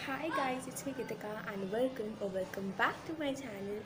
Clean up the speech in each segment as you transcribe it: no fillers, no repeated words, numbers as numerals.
Hi guys, it's me Kritika and welcome back to my channel.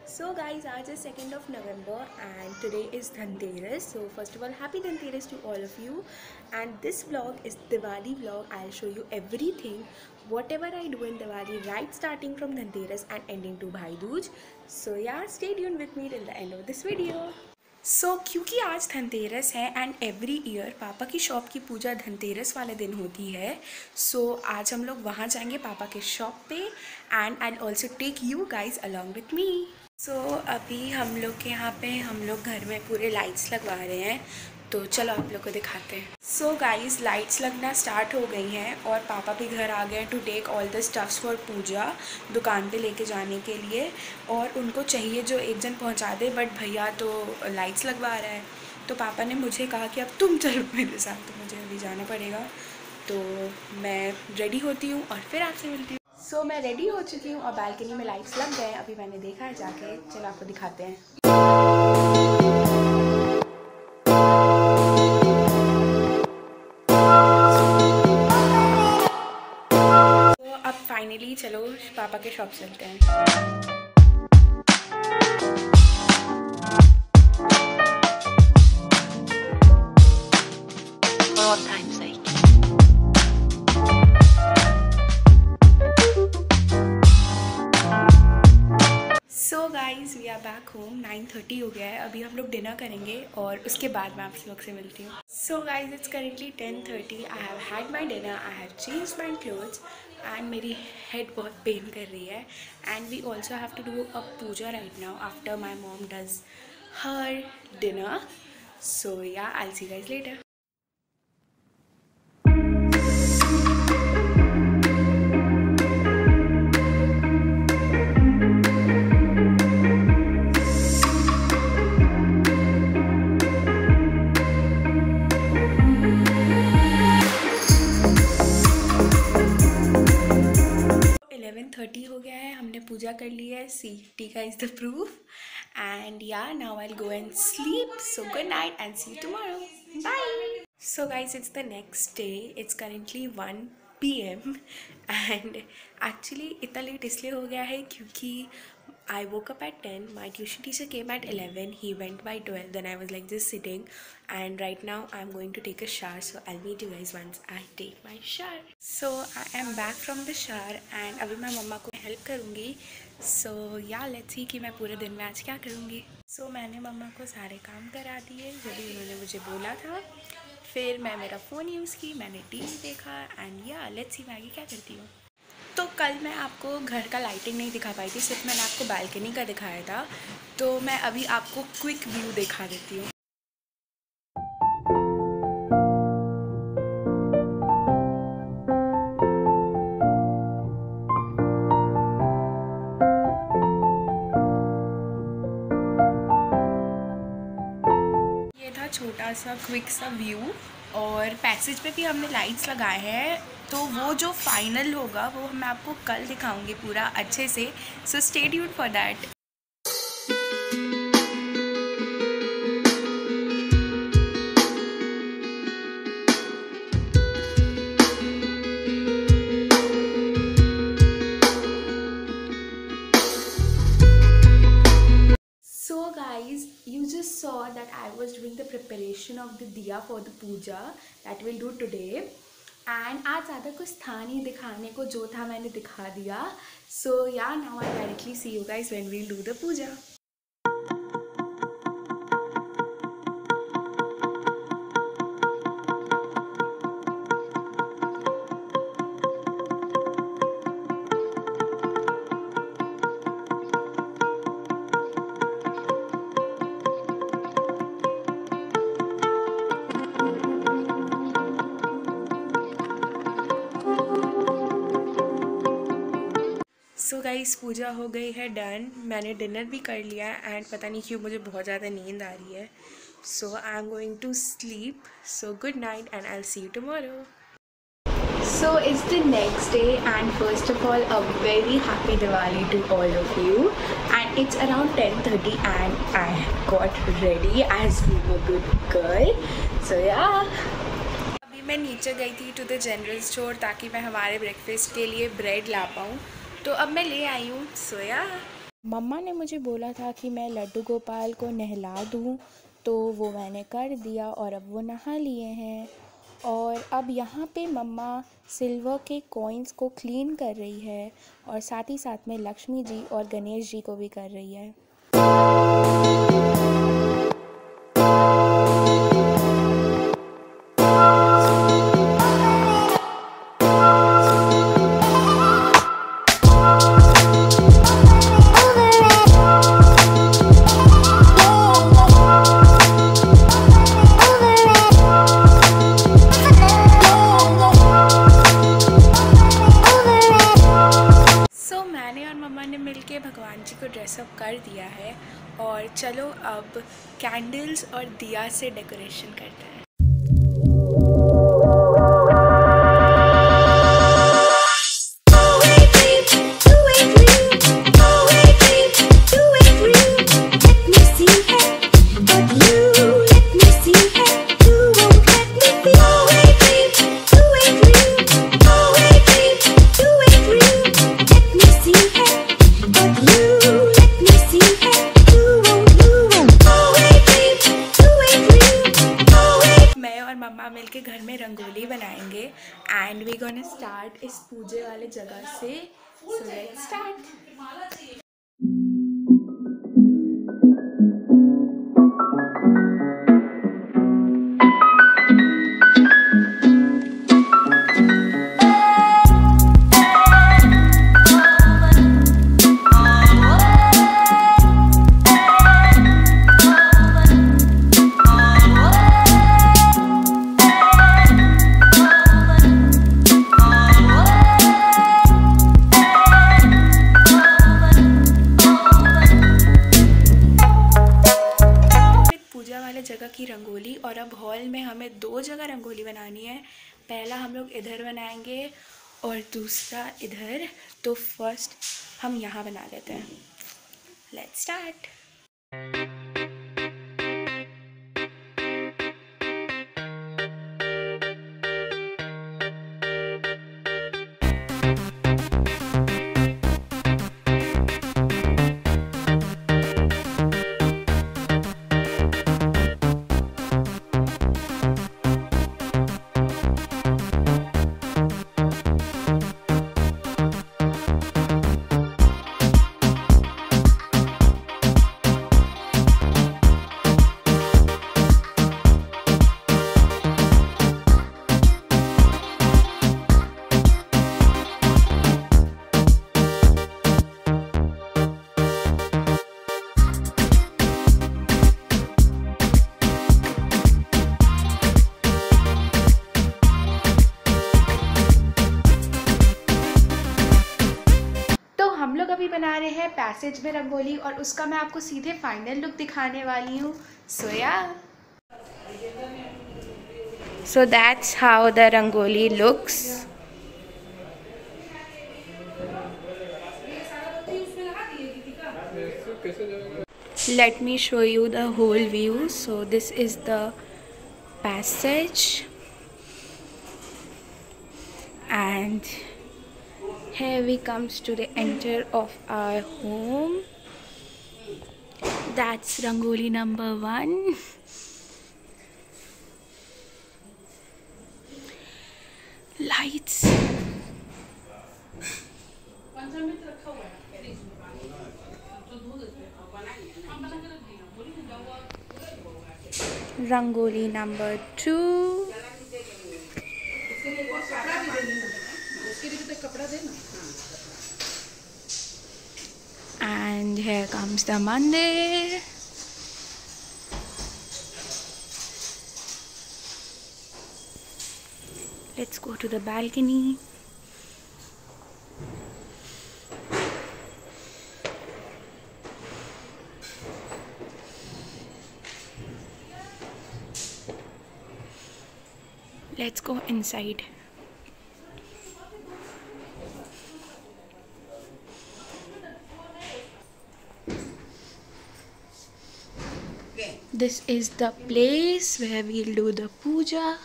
So guys, आज is 2nd of November and today is Dhanteras. So first of all, happy Dhanteras to all of you. And this vlog is Diwali vlog. I'll show you everything, whatever I do in Diwali, right starting from Dhanteras and ending to Bhai Dooj. So yeah, stay tuned with me till the end of this video. क्योंकि आज धनतेरस है and every year पापा की shop की पूजा धनतेरस वाले दिन होती है। आज हम लोग वहाँ जाएंगे पापा के शॉप पे and I also take you guys along with me. अभी हम लोग के यहाँ पे हम लोग घर में पूरे लाइट्स लगवा रहे हैं, तो चलो आप लोग को दिखाते हैं। गाइज लाइट्स लगना स्टार्ट हो गई हैं और पापा भी घर आ गए to take all the stuffs for puja, दुकान पे लेके जाने के लिए। और उनको चाहिए जो एक जन पहुंचा दे, बट भैया तो लाइट्स लगवा रहा है, तो पापा ने मुझे कहा कि अब तुम चलो मेरे साथ, तो मुझे अभी जाना पड़ेगा। तो मैं रेडी होती हूँ और फिर आपसे मिलती हूँ। मैं रेडी हो चुकी हूँ और बालकनी में लाइट्स लग गए, अभी मैंने देखा है जाके, चलो आपको दिखाते हैं। अब फाइनली चलो पापा के शॉप चलते हैं। Guys we are back home, 9:30 हो गया है। अभी हम लोग डिनर करेंगे और उसके बाद मैं आप लोग से मिलती हूँ। Guys it's currently 10:30। I have had my dinner, I have change my clothes and मेरी हेड बहुत पेन कर रही है। And we also have to do a puja right now after my mom does her dinner. Yeah I will see guys later. हो गया है, हमने पूजा कर ली है। सी टीका is the proof and yeah now I will go and sleep. Good night and see you tomorrow, bye. Guys it's the next day, it's currently 1 PM and actually इतना late इसलिए हो गया है क्योंकि I woke up at 10, my tuition teacher came at 11, he went by 12, then I was like just sitting, and right now I'm going to take a shower, so I'll meet you guys once I take my shower. I am back from the shower and अभी मैं मम्मा को help करूँगी। या let's see कि मैं पूरे दिन में आज क्या करूँगी। मैंने मम्मा को सारे काम करा दिए जो भी उन्होंने मुझे बोला था। फिर मैं मेरा फ़ोन यूज़ की, मैंने टीवी देखा एंड या लेट्स सी मैं आगे क्या करती हूँ। कल मैं आपको घर का लाइटिंग नहीं दिखा पाई थी, सिर्फ मैंने आपको बालकनी का दिखाया था, तो मैं अभी आपको क्विक व्यू दिखा देती हूँ। ये था छोटा सा क्विक सा व्यू और पैसेज पे भी हमने लाइट्स लगाए हैं, तो वो जो फाइनल होगा वो मैं आपको कल दिखाऊंगी पूरा अच्छे से। Stay tuned for that. Guys, you just saw that I was doing the preparation of the diya for the puja that we'll do today. And आज ज़्यादा कुछ था नहीं दिखाने को, जो था मैंने दिखा दिया। Yeah, now I directly see you guys when we'll do the puja. Guys puja हो गई है डन, मैंने डिनर भी कर लिया है एंड पता नहीं क्यों मुझे बहुत ज़्यादा नींद आ रही है। I am going to sleep. Good night and I will see you tomorrow. It's the next day and first of all a very happy Diwali to all of you, and it's around 10:30 and I got ready as being a good girl. Yeah. मैं नीचे गई थी to the general store ताकि मैं हमारे breakfast के लिए bread ला पाऊँ, तो अब मैं ले आई हूँ सोया। मम्मा ने मुझे बोला था कि मैं लड्डू गोपाल को नहला दूँ, तो वो मैंने कर दिया और अब वो नहा लिए हैं। और अब यहाँ पे मम्मा सिल्वर के कॉइन्स को क्लीन कर रही है और साथ ही साथ में लक्ष्मी जी और गणेश जी को भी कर रही है। मिलके भगवान जी को ड्रेसअप कर दिया है और चलो अब कैंडल्स और दिया से डेकोरेशन करते हैं। मिलके घर में रंगोली बनाएंगे एंड वी गोना स्टार्ट इस पूजे वाले जगह से। So let's start. जगह की रंगोली और अब हॉल में हमें 2 जगह रंगोली बनानी है। पहला हम लोग इधर बनाएंगे और दूसरा इधर। तो फर्स्ट हम यहाँ बना लेते हैं। Let's start. हम लोग अभी बना रहे हैं पैसेज में रंगोली और उसका मैं आपको सीधे फाइनल लुक दिखाने वाली हूँ। So that's how the rangoli looks. Let me show you the whole view. So this is the passage and here we comes to the enter of our home. That's Rangoli number 1. Lights. Rangoli number 2. And here comes the mandir. Let's go to the balcony. Let's go inside. This is the place where we'll do the puja.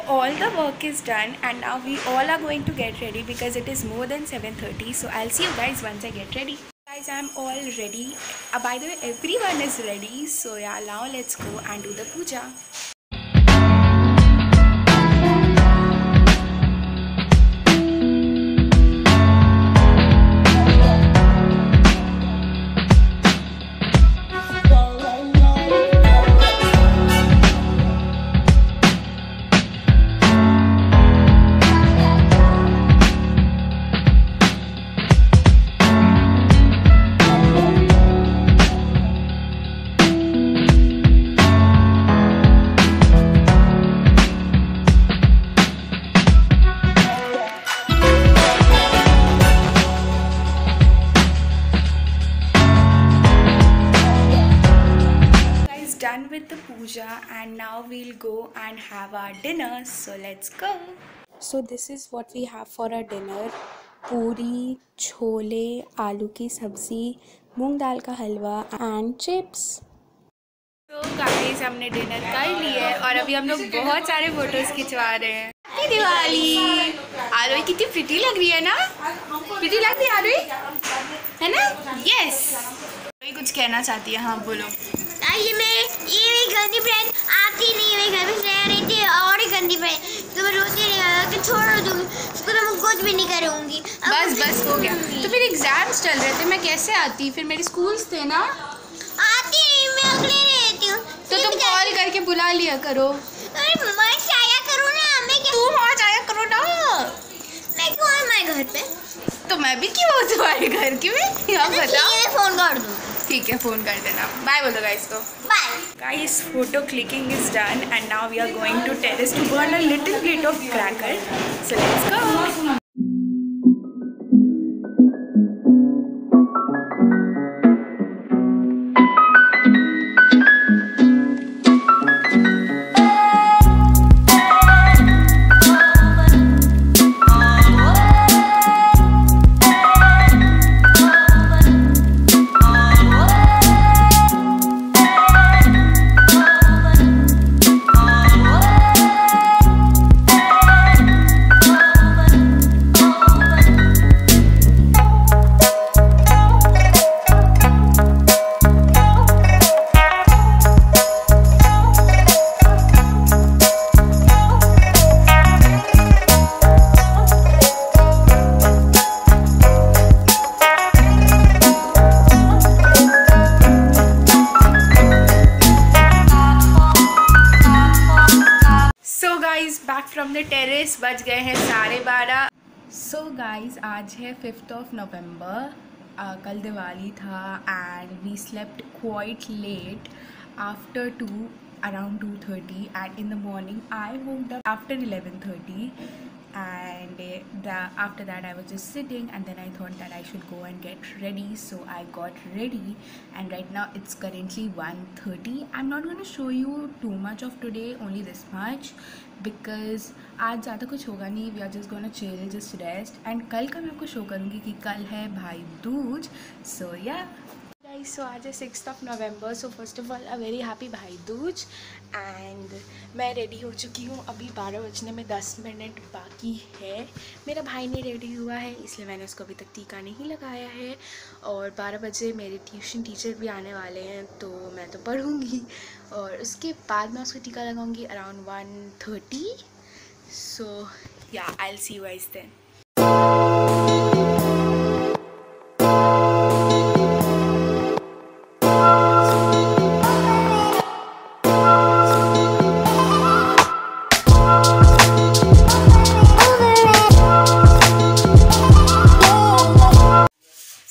all the work is done and now we all are going to get ready because it is more than 7:30. So I'll see you guys once I get ready. Guys, I'm all ready. By the way, everyone is ready. So yeah, now let's go and do the puja. Done with the puja and now we'll go and have our dinner. So let's go. So this is what we have for our dinner. पूरी, छोले, आलू की सब्जी, मूंग दाल का हलवा and chips. तो guys हमने dinner कर लिया है और अभी हम लोग बहुत सारे फोटोज खिंचवा रहे हैं. हैप्पी दिवाली. आलू कितनी प्रिटी लग रही है ना. प्रिटी लग रही है आलू, है ना. यस. कोई कुछ कहना चाहती है. हाँ बोलो. ये मेरी गंदी फ्रेंड आती नहीं है. मेरे घर में रह रही थी और ही गंदी फ्रेंड तो मैं रोती रही कि छोड़ दूँ उसको. तो मैं कुछ भी नहीं करूँगी. बस हो गया. तो फिर एग्जाम्स चल रहे थे, मैं कैसे आती. फिर मेरे स्कूल्स थे ना. आती नहीं, मैं अगले रहती हूँ. तो तुम कॉल करके बुला लिया करो. अरे मत आया करो ना. मैं क्या तुम आज आया करो ना. मैं क्यों आया मैं घर पे. तो मैं भी क्यों हूँ तुम्हारे घर की. मैं बताओ. मैं फ़ोन कर दूँ. ठीक है, फ़ोन कर देना. बाय बोलो गाइस को. Bye. Guys, photo clicking is done and now we are going to terrace to burn a little bit of cracker. So let's go. Back from the terrace. बज गए हैं 12:30. सो गाइज आज है 5 नवंबर. कल दिवाली था and we slept quite late after 2 around 2:30 and in the morning I woke up after 11:30 and after that I was just sitting and then I thought that I should go and get ready. So I got ready and right now it's currently 1:30. I'm not going to show you too much of today, only this much because आज ज़्यादा कुछ होगा नहीं. We are just gonna chill, just rest. And कल का मैं आपको show करूँगी कि कल है भाई दूज. सो या सो आज है 6 नवंबर. So first of all a very happy Bhai Dooj. And मैं रेडी हो चुकी हूँ. अभी 12 बजने में 10 मिनट बाकी है. मेरा भाई नहीं रेडी हुआ है इसलिए मैंने उसको अभी तक टीका नहीं लगाया है. और 12 बजे मेरे ट्यूशन टीचर भी आने वाले हैं तो मैं तो पढ़ूँगी और उसके बाद मैं उसको टीका लगाऊँगी around 1:30. So yeah I will see you guys then.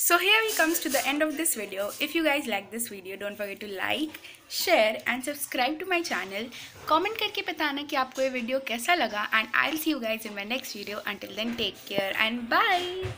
So here we comes to the end of this video. If you guys like this video, don't forget to like, share and subscribe to my channel. Comment करके बताना कि आपको ये video कैसा लगा and I'll see you guys in my next video. Until then, take care and bye.